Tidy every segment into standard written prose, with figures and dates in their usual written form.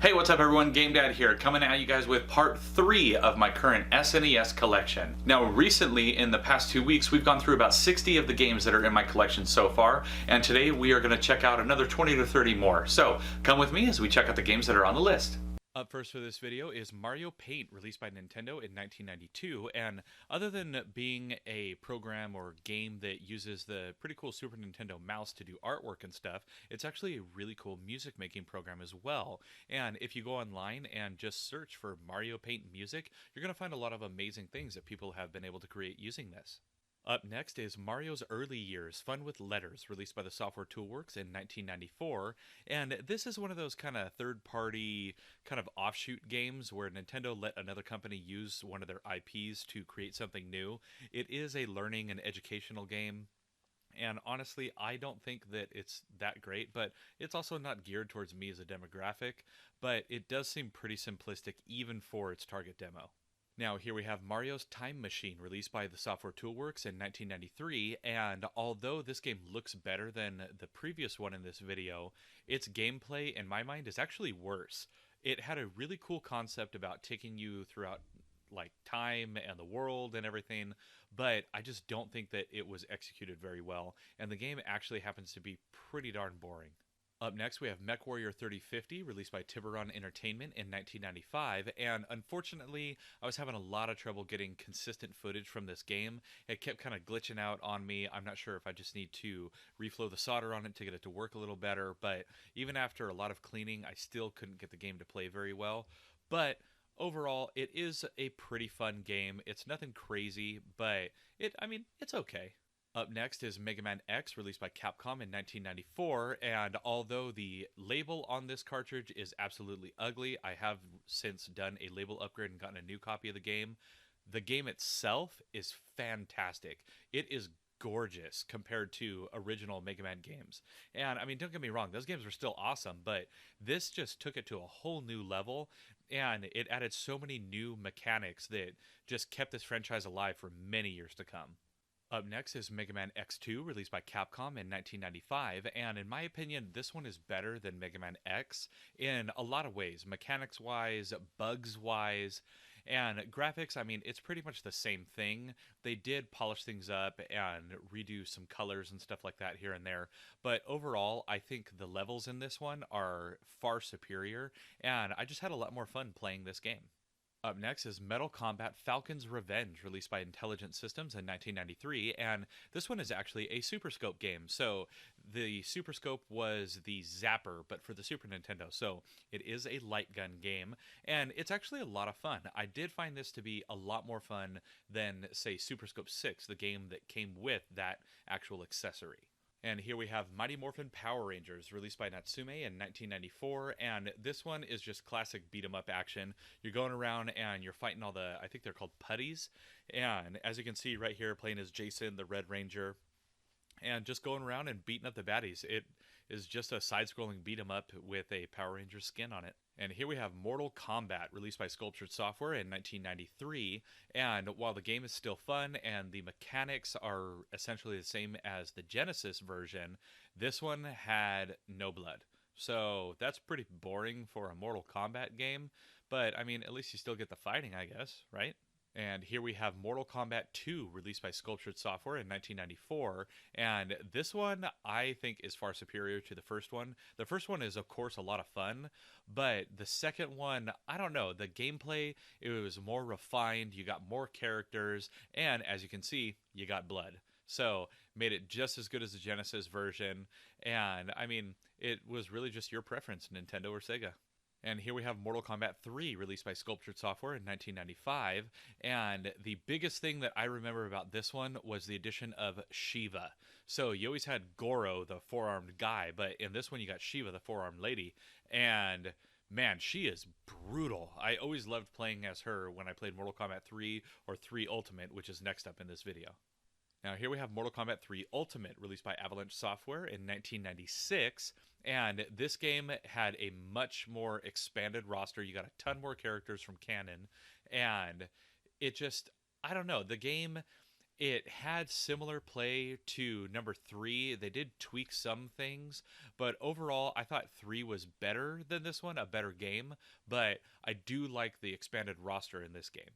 Hey, what's up everyone? GameDad here, coming at you guys with part 3 of my current SNES collection. Now recently, in the past 2 weeks, we've gone through about 60 of the games that are in my collection so far, and today we are going to check out another 20 to 30 more. So come with me as we check out the games that are on the list. Up first for this video is Mario Paint, released by Nintendo in 1992, and other than being a program or game that uses the pretty cool Super Nintendo mouse to do artwork and stuff, it's actually a really cool music making program as well. And if you go online and just search for Mario Paint music, you're going to find a lot of amazing things that people have been able to create using this. Up next is Mario's Early Years, Fun with Letters, released by the software Toolworks in 1994, and this is one of those kind of third-party, kind of offshoot games where Nintendo let another company use one of their IPs to create something new. It is a learning and educational game, and honestly, I don't think that it's that great, but it's also not geared towards me as a demographic, but it does seem pretty simplistic even for its target demo. Now, here we have Mario's Time Machine, released by the software Toolworks in 1993, and although this game looks better than the previous one in this video, its gameplay, in my mind, is actually worse. It had a really cool concept about taking you throughout, like, time and the world and everything, but I just don't think that it was executed very well, and the game actually happens to be pretty darn boring. Up next, we have MechWarrior 3050, released by Tiburon Entertainment in 1995, and unfortunately, I was having a lot of trouble getting consistent footage from this game. It kept kind of glitching out on me. I'm not sure if I just need to reflow the solder on it to get it to work a little better, but even after a lot of cleaning, I still couldn't get the game to play very well. But overall, it is a pretty fun game. It's nothing crazy, but it's okay. Up next is Mega Man X, released by Capcom in 1994, and although the label on this cartridge is absolutely ugly, I have since done a label upgrade and gotten a new copy of the game. The game itself is fantastic. It is gorgeous compared to original Mega Man games. And I mean, don't get me wrong, those games were still awesome, but this just took it to a whole new level, and it added so many new mechanics that just kept this franchise alive for many years to come. Up next is Mega Man X2, released by Capcom in 1995, and in my opinion, this one is better than Mega Man X in a lot of ways, mechanics-wise, bugs-wise, and graphics. I mean, it's pretty much the same thing. They did polish things up and redo some colors and stuff like that here and there, but overall, I think the levels in this one are far superior, and I just had a lot more fun playing this game. Up next is Mortal Kombat Falcon's Revenge, released by Intelligent Systems in 1993, and this one is actually a Super Scope game. So the Super Scope was the Zapper, but for the Super Nintendo, so it is a light gun game, and it's actually a lot of fun. I did find this to be a lot more fun than, say, Super Scope 6, the game that came with that actual accessory. And here we have Mighty Morphin Power Rangers, released by Natsume in 1994, and this one is just classic beat-em-up action. You're going around and you're fighting all the, I think they're called putties, and as you can see right here, playing as Jason, the Red Ranger, and just going around and beating up the baddies. It is just a side-scrolling beat-em-up with a Power Ranger skin on it. And here we have Mortal Kombat, released by Sculptured Software in 1993, and while the game is still fun and the mechanics are essentially the same as the Genesis version, this one had no blood. So that's pretty boring for a Mortal Kombat game, but I mean, at least you still get the fighting, I guess, right? And here we have Mortal Kombat 2, released by Sculptured Software in 1994, and this one I think is far superior to the first one. The first one is, of course, a lot of fun, but the second one, I don't know, the gameplay, it was more refined, you got more characters, and as you can see, you got blood. So, made it just as good as the Genesis version, and I mean, it was really just your preference, Nintendo or Sega. And here we have Mortal Kombat 3, released by Sculptured Software in 1995. And the biggest thing that I remember about this one was the addition of Shiva. So you always had Goro, the four-armed guy, but in this one you got Shiva, the four-armed lady. And man, she is brutal. I always loved playing as her when I played Mortal Kombat 3 or 3 Ultimate, which is next up in this video. Now here we have Mortal Kombat 3 Ultimate, released by Avalanche Software in 1996, and this game had a much more expanded roster. You got a ton more characters from canon, and it just, I don't know, the game It had similar play to number 3. They did tweak some things, but overall, I thought 3 was better than this one, a better game. But I do like the expanded roster in this game.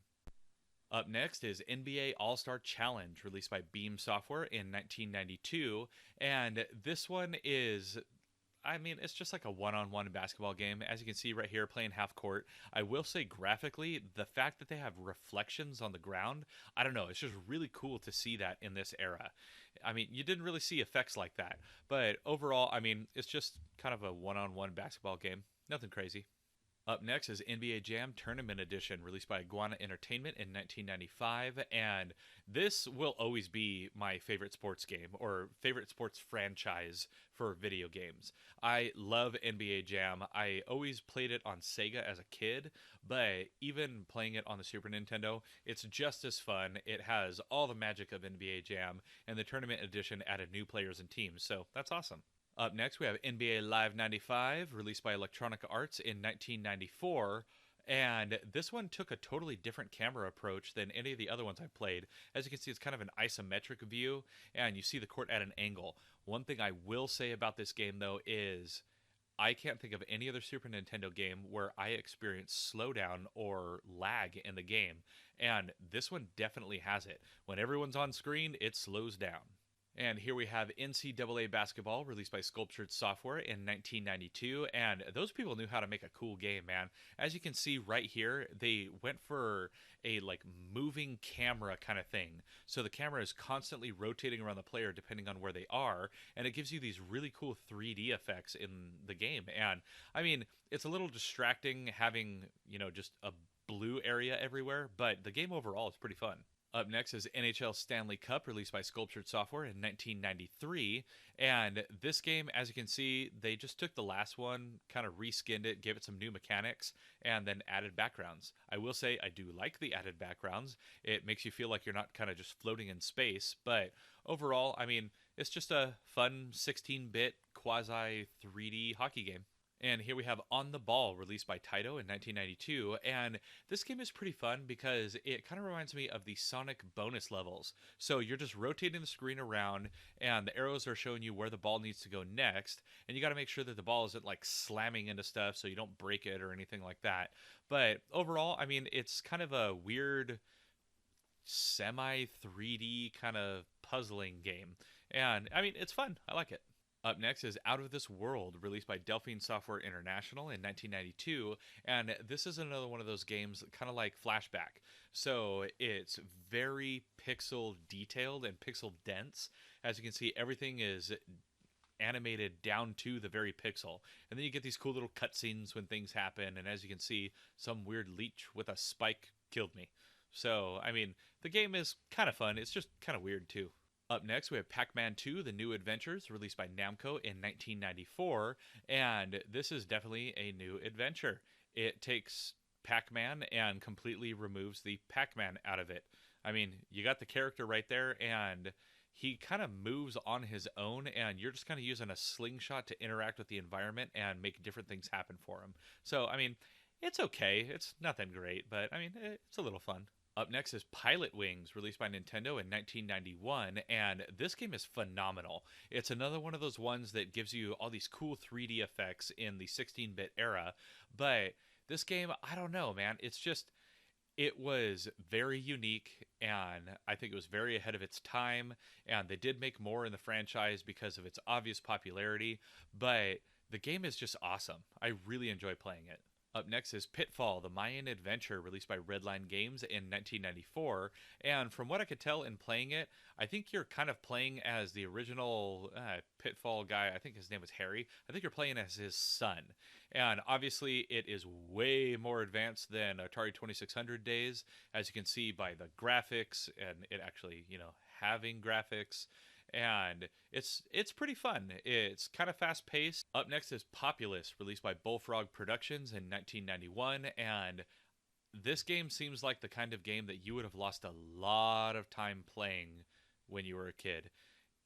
Up next is NBA All-Star Challenge, released by Beam Software in 1992. And this one is, I mean, it's just like a one-on-one basketball game. As you can see right here, playing half court. I will say graphically, the fact that they have reflections on the ground, I don't know, it's just really cool to see that in this era. I mean, you didn't really see effects like that. But overall, I mean, it's just kind of a one-on-one basketball game. Nothing crazy. Up next is NBA Jam Tournament Edition, released by Iguana Entertainment in 1995, and this will always be my favorite sports game, or favorite sports franchise for video games. I love NBA Jam. I always played it on Sega as a kid, but even playing it on the Super Nintendo, it's just as fun. It has all the magic of NBA Jam, and the Tournament Edition added new players and teams, so that's awesome. Up next, we have NBA Live 95, released by Electronic Arts in 1994. And this one took a totally different camera approach than any of the other ones I've played. As you can see, it's kind of an isometric view, and you see the court at an angle. One thing I will say about this game, though, is I can't think of any other Super Nintendo game where I experienced slowdown or lag in the game. And this one definitely has it. When everyone's on screen, it slows down. And here we have NCAA basketball, released by Sculptured Software in 1992, and those people knew how to make a cool game, man. As you can see right here, they went for a like moving camera kind of thing. So the camera is constantly rotating around the player depending on where they are, and it gives you these really cool 3D effects in the game. And I mean, it's a little distracting having, you know, just a blue area everywhere, but the game overall is pretty fun. Up next is NHL Stanley Cup, released by Sculptured Software in 1993. And this game, as you can see, they just took the last one, kind of reskinned it, gave it some new mechanics, and then added backgrounds. I will say I do like the added backgrounds. It makes you feel like you're not kind of just floating in space. But overall, I mean, it's just a fun 16-bit quasi 3D hockey game. And here we have On the Ball, released by Taito in 1992. And this game is pretty fun because it kind of reminds me of the Sonic bonus levels. So you're just rotating the screen around, and the arrows are showing you where the ball needs to go next. And you got to make sure that the ball isn't like slamming into stuff so you don't break it or anything like that. But overall, I mean, it's kind of a weird semi 3D kind of puzzling game. And I mean, it's fun. I like it. Up next is Out of This World, released by Delphine Software International in 1992, and this is another one of those games kind of like Flashback. So it's very pixel detailed and pixel dense. As you can see, everything is animated down to the very pixel. And then you get these cool little cutscenes when things happen, and as you can see, some weird leech with a spike killed me. So, I mean, the game is kind of fun. It's just kind of weird, too. Up next, we have Pac-Man 2, The New Adventures, released by Namco in 1994, and this is definitely a new adventure. It takes Pac-Man and completely removes the Pac-Man out of it. I mean, you got the character right there, and he kind of moves on his own, and you're just kind of using a slingshot to interact with the environment and make different things happen for him. So, I mean, it's okay. It's nothing great, but, I mean, it's a little fun. Up next is Pilotwings, released by Nintendo in 1991, and this game is phenomenal. It's another one of those ones that gives you all these cool 3D effects in the 16-bit era, but this game, I don't know, man. It's just, it was very unique, and I think it was very ahead of its time, and they did make more in the franchise because of its obvious popularity, but the game is just awesome. I really enjoy playing it. Up next is Pitfall, the Mayan adventure, released by Redline Games in 1994. And from what I could tell in playing it, I think you're kind of playing as the original Pitfall guy. I think his name was Harry. I think you're playing as his son. And obviously, it is way more advanced than Atari 2600 days, as you can see by the graphics and it actually, you know, having graphics. And it's pretty fun. It's kind of fast paced. Up next is Populous, released by Bullfrog Productions in 1991, and this game seems like the kind of game that you would have lost a lot of time playing when you were a kid.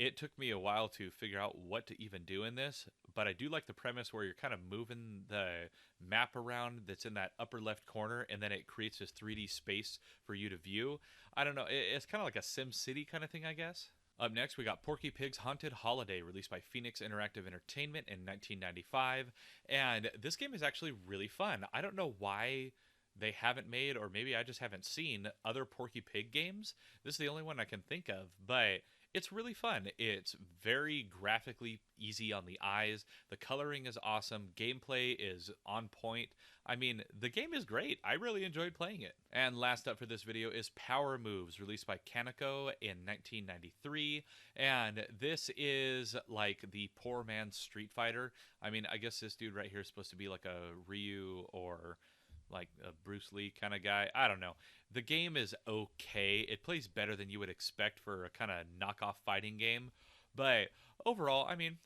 it took me a while to figure out what to even do in this, but I do like the premise where you're kind of moving the map around that's in that upper left corner, and then it creates this 3D space for you to view. I don't know, it's kind of like a Sim City kind of thing, I guess. Up next, we got Porky Pig's Haunted Holiday, released by Phoenix Interactive Entertainment in 1995, and this game is actually really fun. I don't know why they haven't made, or maybe I just haven't seen, other Porky Pig games. This is the only one I can think of, but it's really fun. It's very graphically easy on the eyes. The coloring is awesome. Gameplay is on point. I mean, the game is great. I really enjoyed playing it. And last up for this video is Power Moves, released by Kaneko in 1993. And this is like the poor man's Street Fighter. I mean, I guess this dude right here is supposed to be like a Ryu or like a Bruce Lee kind of guy. I don't know. The game is okay. It plays better than you would expect for a kind of knockoff fighting game. But overall, I mean,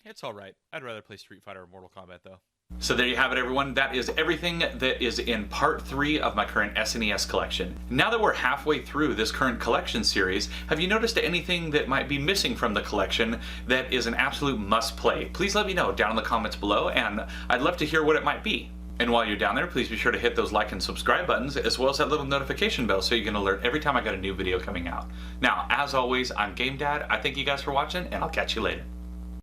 it's all right. I'd rather play Street Fighter or Mortal Kombat, though. So there you have it, everyone. That is everything that is in part 3 of my current SNES collection. Now that we're halfway through this current collection series, have you noticed anything that might be missing from the collection that is an absolute must-play? Please let me know down in the comments below, and I'd love to hear what it might be. And while you're down there, please be sure to hit those like and subscribe buttons, as well as that little notification bell so you can alert every time I got a new video coming out. Now, as always, I'm GameDad. I thank you guys for watching, and I'll catch you later.